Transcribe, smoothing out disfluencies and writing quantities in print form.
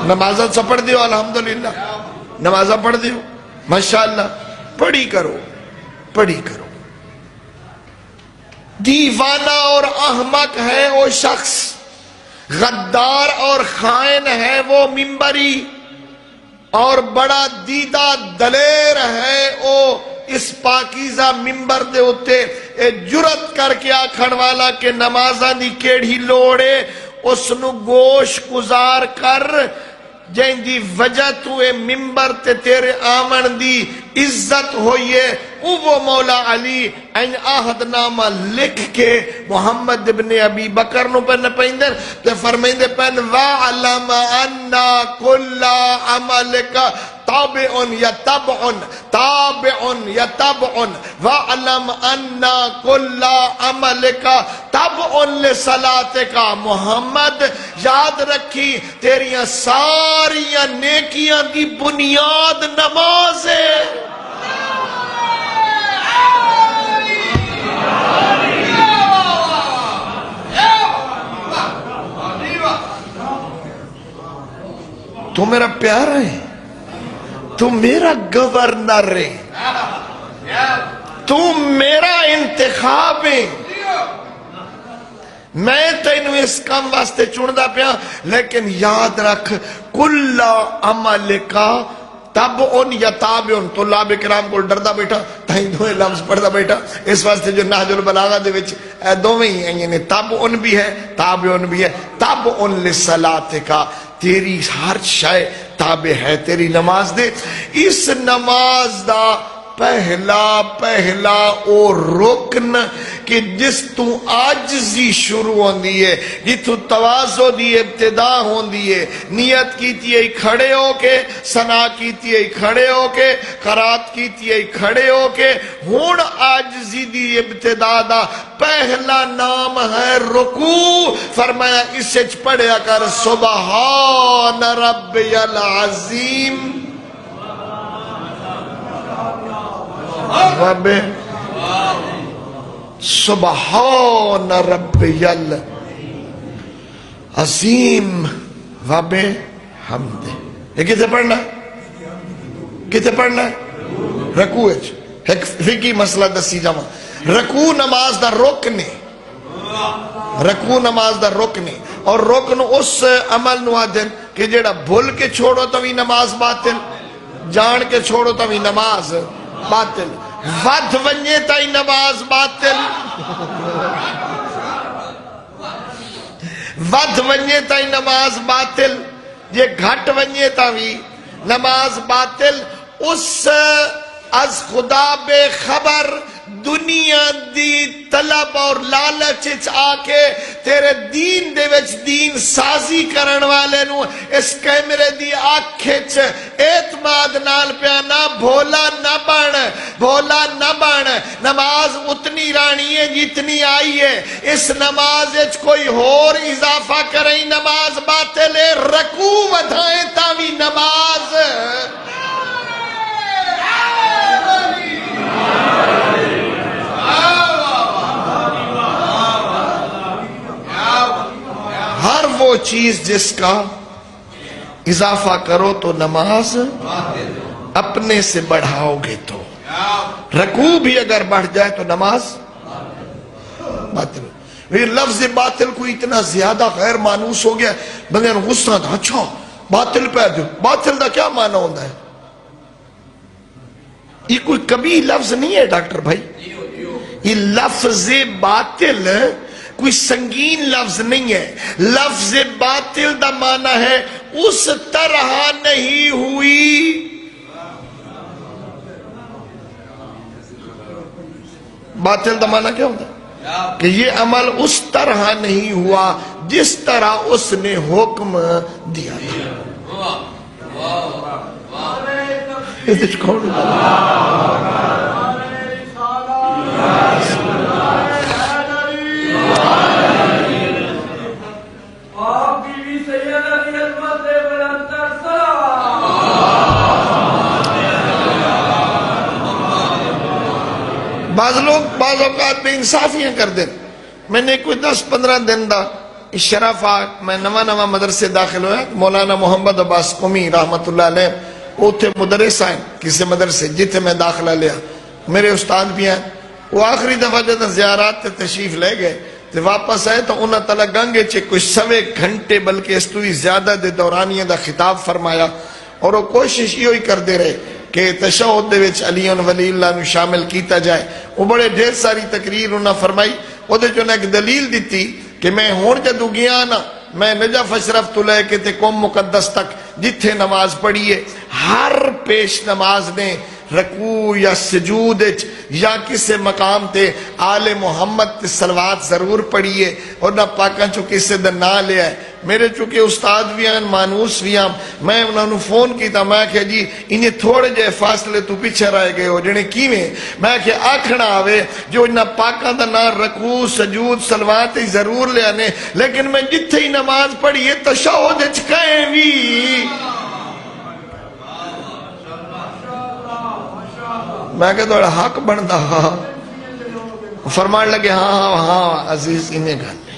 نمازہ سے پڑھ دیو الحمدللہ، نمازہ پڑھ دیو ماشاءاللہ، پڑھی کرو پڑھی کرو۔ دیوانہ اور احمق ہے وہ شخص، غدار اور خائن ہے وہ ممبری، اور بڑا دیدہ دلیر ہے وہ اس پاکیزہ ممبر دے ہوتے اے جرت کر کے آکھن والا کہ نمازہ دی کیڑی لوڑے، اس نو گوش گزار کر جائیں دی وجہ تو اے ممبر تے تیرے آمن دی عزت ہوئیے۔ وہ مولا علی این آہد نامہ لکھ کے محمد ابن ابی بکر نو پہن پہندر تے فرمائندے پہن وَعَلَمَ أَنَّا كُلَّ عَمَلِكَ تابعن یا تبعن تابعن یا تبعن وَعَلَمْ أَنَّا كُلَّ عَمَلِكَ تبعن لِصَلَاتِكَ۔ محمد یاد رکھی تیریاں ساریاں نیکیاں دی بنیاد نماز ہے۔ تو میرا پیارا ہے، تو میرا گورنر ہے، تو میرا انتخاب ہے، میں تینوں اس کام واسطے چندہ پیا، لیکن یاد رکھ کل عمل کا تبعن یا تابعن۔ طلاب کرام کو ڈردہ بیٹھا تائیں دوئے لفظ پڑھتا بیٹھا، اس واسطے جو نہج البلاغہ دے وچ دو میں ہی ہیں، یعنی تبعن بھی ہے تابعن بھی ہے۔ تبعن لصلاتک، تیری ہر شے تابع ہے تیری نماز دے۔ اس نماز دا پہلا او رکن کہ جس تو عاجزی شروع ہون دیئے، جتو تواضع دی ابتدا ہون دیئے، نیت کیتی ہے کھڑے ہو کے، ثنا کیتی ہے کھڑے ہو کے، قرات کیتی ہے کھڑے ہو کے، ہون عاجزی دی ابتدا دا پہلا نام ہے رکوع۔ فرمایا اسے پڑھیا کر سبحان ربی العظیم رب سبحان ربی العظیم رب حمد۔ یہ کتے پڑھنا ہے؟ کتے پڑھنا ہے؟ رکوع ہے۔ ایک فقہی مسئلہ دسی جاما، رکوع نماز دا رکن ہے، رکوع نماز دا رکن ہے، اور رکن اس عمل نو آدھن کہ جیڑا بھول کے چھوڑو تو بھی نماز باطل، جان کے چھوڑو تو بھی نماز باطل، ودھ ونجے تائی نماز باطل، ودھ ونجے تائی نماز باطل، یہ گھٹ ونجے تاوی نماز باطل۔ اس از خدا بے خبر دنیا دی طلب اور لالچ آ کے تیرے دین دے وچ دین سازی کرن والے نو اس کیمرے دی آنکھچ اعتماد نال پیانا بھولا نہ بن، بھولا نہ بن۔ نماز اتنی رانی ہے جتنی آئی ہے، اس نماز وچ کوئی اور اضافہ کریں نماز باطل ہے، رکوع ودھائیں تاوی نماز ہر وہ چیز جس کا اضافہ کرو تو نماز اپنے سے بڑھاؤ گے تو، رکوع بھی اگر بڑھ جائے تو نماز باطل۔ یہ لفظ باطل کو اتنا زیادہ غیر مانوس ہو گیا، بغیر غصہ تھا اچھا باطل پہ دو، باطل دا کیا معنی ہوتا ہے؟ یہ کوئی کبھی لفظ نہیں ہے ڈاکٹر بھائی، یہ لفظ باطل کوئی سنگین لفظ نہیں ہے۔ لفظ باطل دا معنی ہے اس طرح نہیں ہوئی، باطل دا معنی کیا ہوتا ہے؟ کہ یہ عمل اس طرح نہیں ہوا جس طرح اس نے حکم دیا تھا۔ بعض لوگ بعض اوقات بے انصافیاں کر دیں۔ میں نے کوئی 10-15 دن دا شرف میں نواں مدرسے داخل ہوا مولانا محمد عباس قمی رحمت اللہ علیہ اوتھے مدرس آئے کسی مدرسے جتھے میں داخلہ لیا میرے استاد بھی ہیں وہ آخری دفعہ جب زیارات تے تشریف لے گئے تو واپس آئے تو انہاں تعالیٰ گنگے چے کوئی 100 گھنٹے بلکہ اس تو بھی زیادہ دے دورانیہ دا خطاب فرمایا اور وہ کوشش یہ کر دے رہے کہ تشہد دے وچ علی ولی اللہ نو شامل کیتا جائے وہ بڑے ڈھیر ساری تقریر انہاں فرمائی وہ دے جو نے ایک دلیل دیتی کہ میں ہون جدو گیا نا میں نجف اشرف تو لے کے تے قوم مقدس تک جتھے نماز پڑھیے ہر پیش نماز نے رکوع یا سجود یا کسی مقام تے آل محمد تے صلوات ضرور پڑھیے اور نہ پاکاں چو کسی دن نہ لے آئے میرے چونکہ استاد بھی ہیں مانوس بھی ہیں میں انہوں نے فون کی تھا میں کہ جی انہیں تھوڑے جے فاصلے تو پیچھے رہ گئے ہو جنہیں کیویں میں کہ آکھنا آوے جو انہاں پاکاں دا نہ رکوع سجود صلوات ہی ضرور لے آنے لیکن میں جتھے ہی نماز پڑھیے تشہد کہیں بھی میں کہ تو حق بندا فرمان لگے ہاں عزیز انہیں گھر